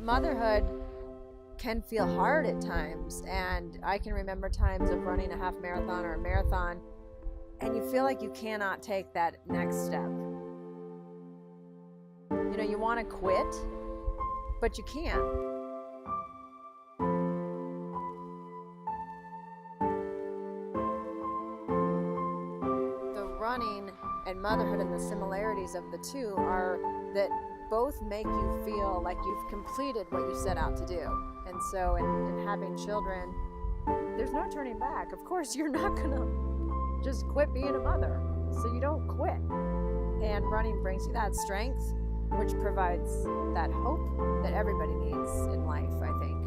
motherhood can feel hard at times, and I can remember times of running a half marathon or a marathon, and you feel like you cannot take that next step. You know, you want to quit, but you can't. The running and motherhood and the similarities of the two are that both make you feel like you've completed what you set out to do. And so in having children, there's no turning back. Of course, you're not gonna just quit being a mother, so you don't quit. And running brings you that strength, which provides that hope that everybody needs in life, I think.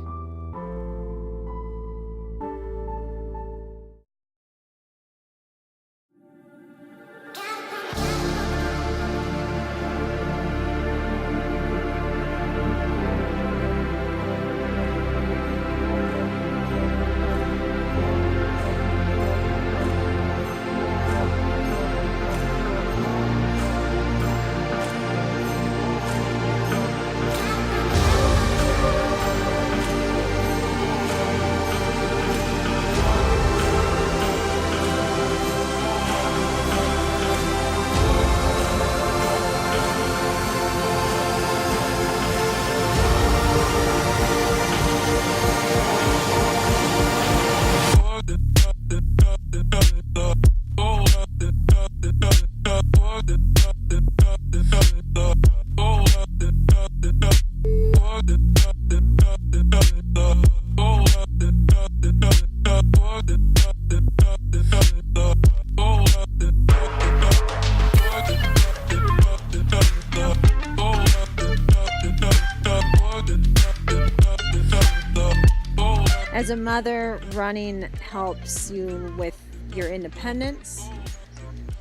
As a mother, running helps you with your independence,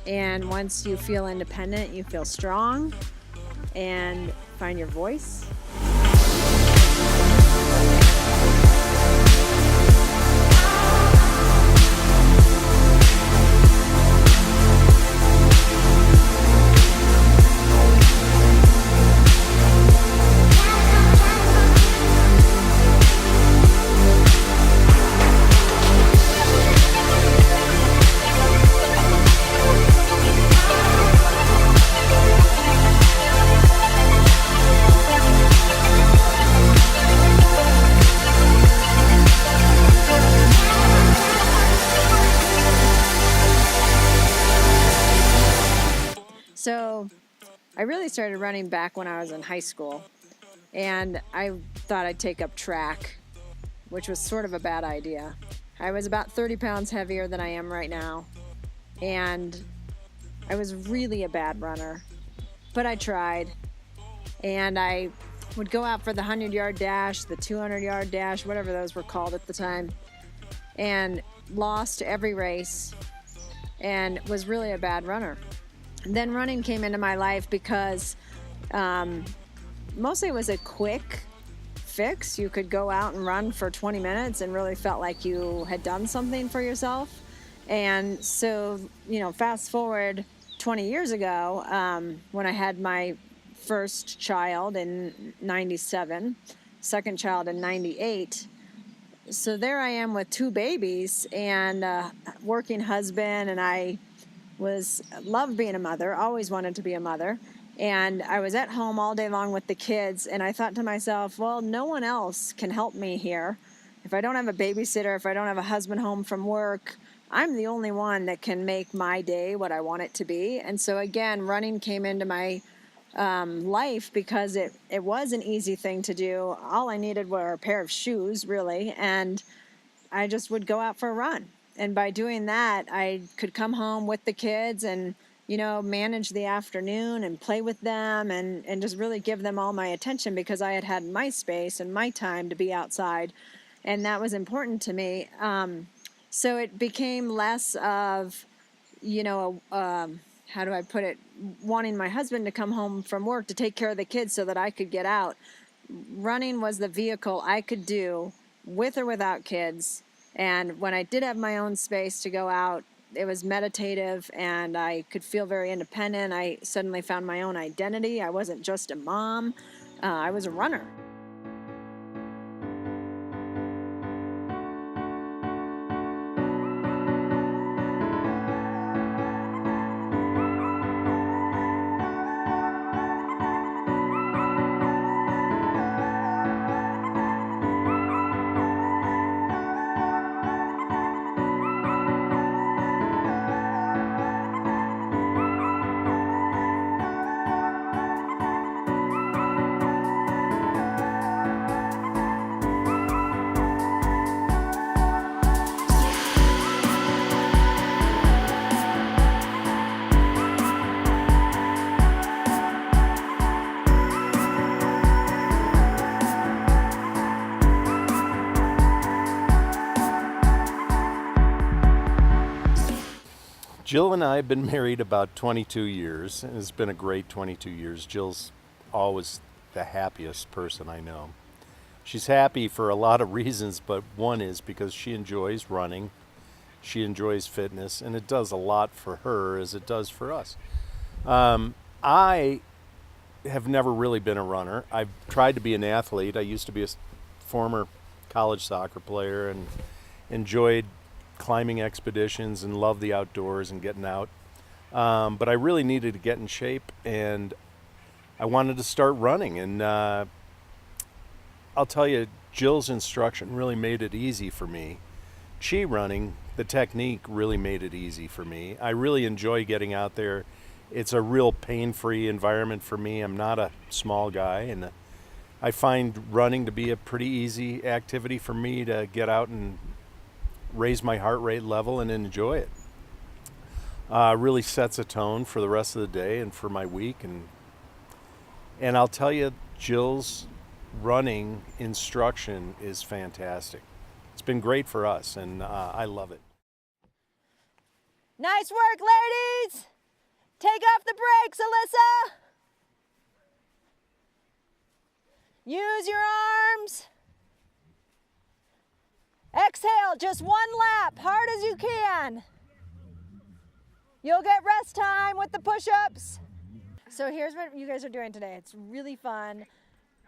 and once you feel independent, you feel strong and find your voice. So I really started running back when I was in high school, and I thought I'd take up track, which was sort of a bad idea. I was about 30 pounds heavier than I am right now, and I was really a bad runner, but I tried, and I would go out for the 100-yard dash, the 200-yard dash, whatever those were called at the time, and lost every race and was really a bad runner. Then running came into my life because mostly it was a quick fix. You could go out and run for 20 minutes and really felt like you had done something for yourself. And so, you know, fast forward 20 years ago, when I had my first child in 97, second child in 98. So there I am with two babies and a working husband, and I loved being a mother, always wanted to be a mother. And I was at home all day long with the kids, and I thought to myself, well, no one else can help me here. If I don't have a babysitter, if I don't have a husband home from work, I'm the only one that can make my day what I want it to be. And so again, running came into my life because it was an easy thing to do. All I needed were a pair of shoes, really, and I just would go out for a run. And by doing that, I could come home with the kids and, you know, manage the afternoon and play with them and just really give them all my attention because I had had my space and my time to be outside. And that was important to me. So it became less of, you know, how do I put it, wanting my husband to come home from work to take care of the kids so that I could get out. Running was the vehicle I could do with or without kids. And when I did have my own space to go out, it was meditative and I could feel very independent. I suddenly found my own identity. I wasn't just a mom, I was a runner. Jill and I have been married about 22 years, and it's been a great 22 years. Jill's always the happiest person I know. She's happy for a lot of reasons, but one is because she enjoys running, she enjoys fitness, and it does a lot for her as it does for us. I have never really been a runner. I've tried to be an athlete. I used to be a former college soccer player and enjoyed climbing expeditions and loved the outdoors and getting out. But I really needed to get in shape, and I wanted to start running. And I'll tell you, Jill's instruction really made it easy for me. Chi running, the technique really made it easy for me. I really enjoy getting out there. It's a real pain-free environment for me. I'm not a small guy, and I find running to be a pretty easy activity for me to get out and raise my heart rate level and enjoy it. Really sets a tone for the rest of the day and for my week. And I'll tell you, Jill's running instruction is fantastic. It's been great for us, and I love it. Nice work, ladies. Take off the brakes, Alyssa. Use your arms. Exhale, just one lap, hard as you can. You'll get rest time with the push-ups. So here's what you guys are doing today. It's really fun.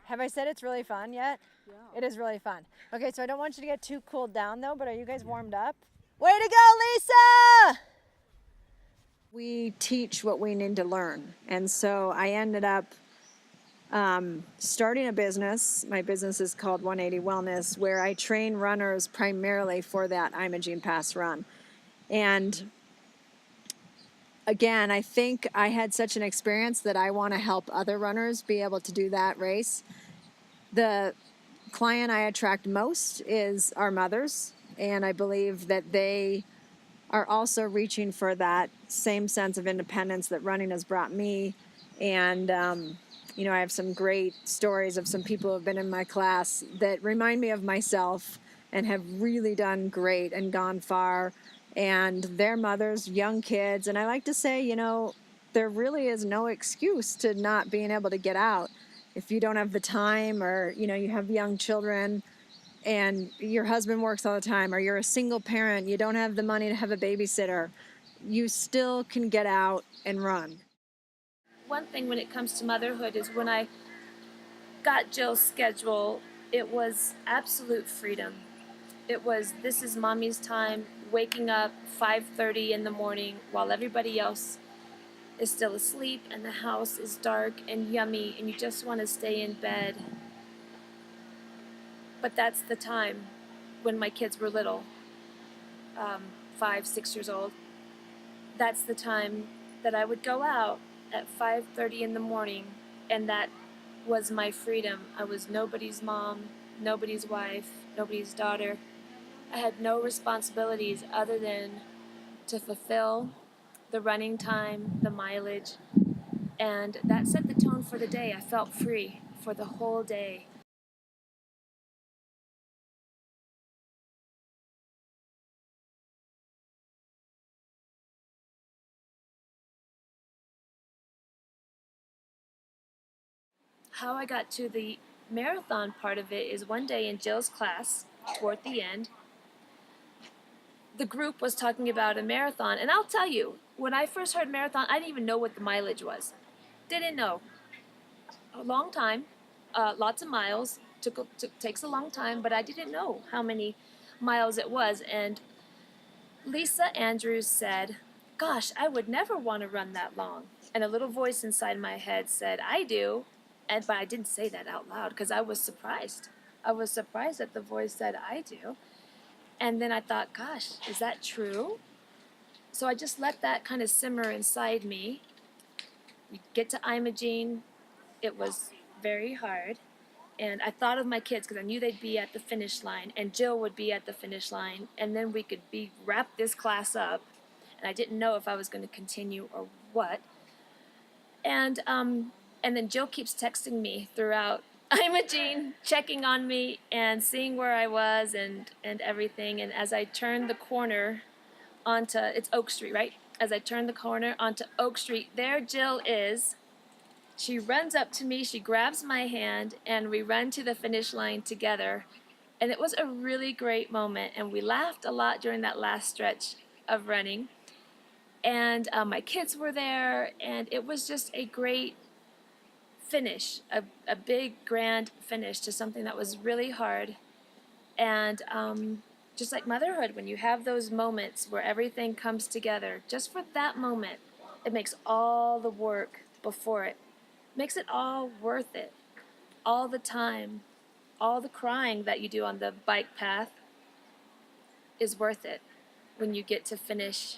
Have I said it's really fun yet? Yeah. It is really fun. Okay, so I don't want you to get too cooled down though, but are you guys warmed up? Way to go, Lisa! We teach what we need to learn. And so I ended up starting a business. My business is called 180 Wellness, where I train runners primarily for that Imogene Pass run. And again, I think I had such an experience that I want to help other runners be able to do that race. The client I attract most is our mothers, and I believe that they are also reaching for that same sense of independence that running has brought me. And I have some great stories of some people who have been in my class that remind me of myself and have really done great and gone far. And their mothers, young kids. And I like to say, there really is no excuse to not being able to get out. If you don't have the time, or, you have young children and your husband works all the time, or you're a single parent, you don't have the money to have a babysitter, you still can get out and run. One thing when it comes to motherhood is when I got Jill's schedule, it was absolute freedom. It was, this is mommy's time, waking up 5:30 in the morning while everybody else is still asleep and the house is dark and yummy and you just want to stay in bed. But that's the time when my kids were little, 5, 6 years old. That's the time that I would go out at 5:30 in the morning, and that was my freedom. I was nobody's mom, nobody's wife, nobody's daughter. I had no responsibilities other than to fulfill the running time, the mileage, and that set the tone for the day. I felt free for the whole day. How I got to the marathon part of it is one day in Jill's class, toward the end, the group was talking about a marathon, and I'll tell you, when I first heard marathon, I didn't even know what the mileage was. Didn't know. A long time, lots of miles, takes a long time, but I didn't know how many miles it was, and Lisa Andrews said, "Gosh, I would never want to run that long." And a little voice inside my head said, "I do." But I didn't say that out loud because I was surprised. I was surprised that the voice said, "I do." And then I thought, gosh, is that true? So I just let that kind of simmer inside me. We get to Imogene. It was very hard. And I thought of my kids because I knew they'd be at the finish line, and Jill would be at the finish line, and then we could wrap this class up. And I didn't know if I was going to continue or what. And then Jill keeps texting me throughout Imogene, checking on me and seeing where I was and everything. And as I turned the corner onto, it's Oak Street, right? as I turned the corner onto Oak Street, there Jill is. She runs up to me, she grabs my hand, and we run to the finish line together. And it was a really great moment, and we laughed a lot during that last stretch of running. And my kids were there, and it was just a great finish, a big, grand finish to something that was really hard. And just like motherhood, when you have those moments where everything comes together, just for that moment, it makes all the work before it, makes it all worth it. All the time, all the crying that you do on the bike path is worth it when you get to finish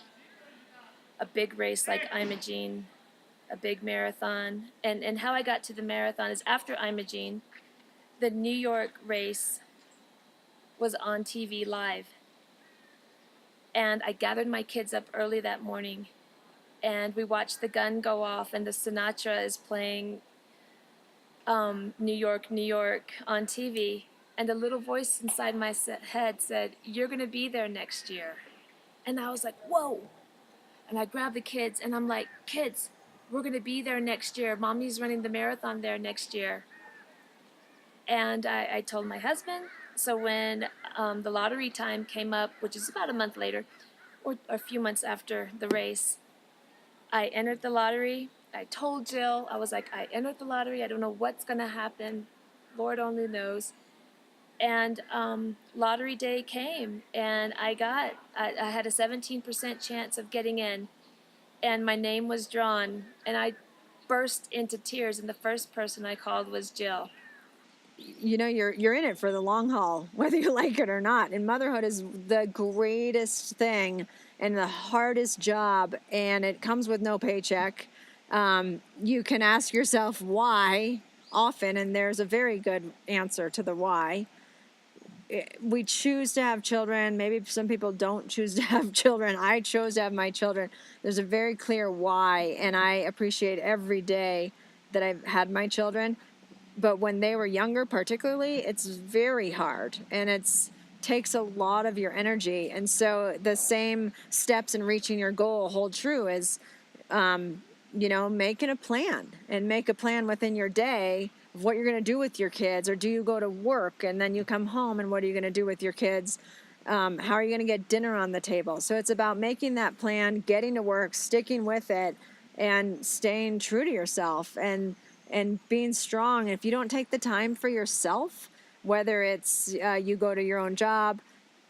a big race like Imogene, a big marathon. And how I got to the marathon is after Imogene, the New York race was on TV live. And I gathered my kids up early that morning, and we watched the gun go off, and the Sinatra is playing New York, New York on TV. And a little voice inside my head said, "You're going to be there next year." And I was like, whoa. And I grabbed the kids, and I'm like, "Kids, we're going to be there next year. Mommy's running the marathon there next year." And I told my husband. So when the lottery time came up, which is about a month later, or a few months after the race, I entered the lottery. I told Jill, I was like, "I entered the lottery. I don't know what's going to happen. Lord only knows." And lottery day came, and I had a 17% chance of getting in, and my name was drawn, and I burst into tears, and the first person I called was Jill. You know, you're in it for the long haul, whether you like it or not. And motherhood is the greatest thing and the hardest job, and it comes with no paycheck. You can ask yourself why often, and there's a very good answer to the why. We choose to have children. Maybe some people don't choose to have children. I chose to have my children. There's a very clear why, and I appreciate every day that I've had my children. But when they were younger, particularly, it's very hard, and it's takes a lot of your energy. And so the same steps in reaching your goal hold true as making a plan, and make a plan within your day of what you're going to do with your kids. Or do you go to work and then you come home, and what are you going to do with your kids? How are you going to get dinner on the table? So it's about making that plan, getting to work, sticking with it, and staying true to yourself, and being strong. If you don't take the time for yourself, whether it's you go to your own job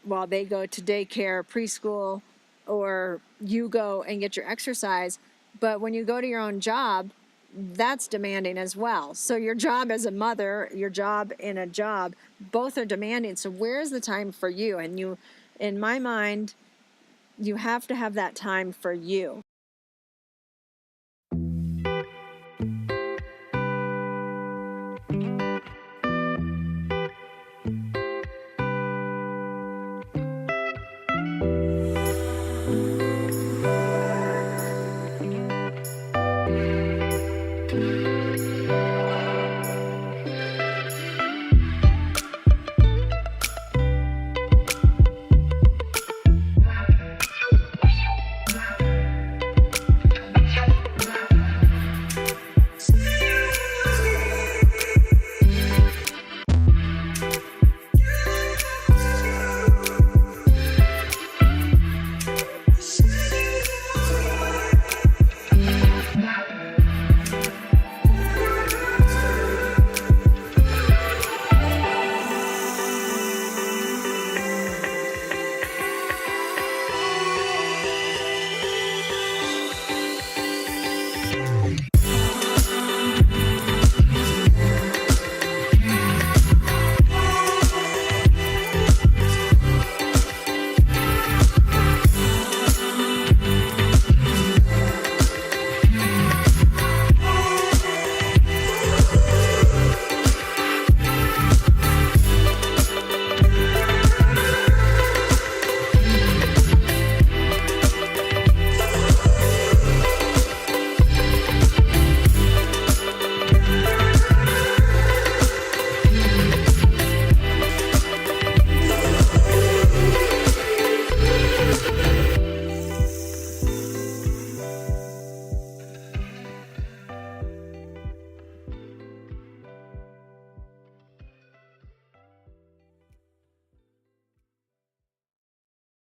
while they go to daycare, preschool, or you go and get your exercise, but when you go to your own job, that's demanding as well. So your job as a mother, your job in a job, both are demanding. So where's the time for you? And you, in my mind, you have to have that time for you.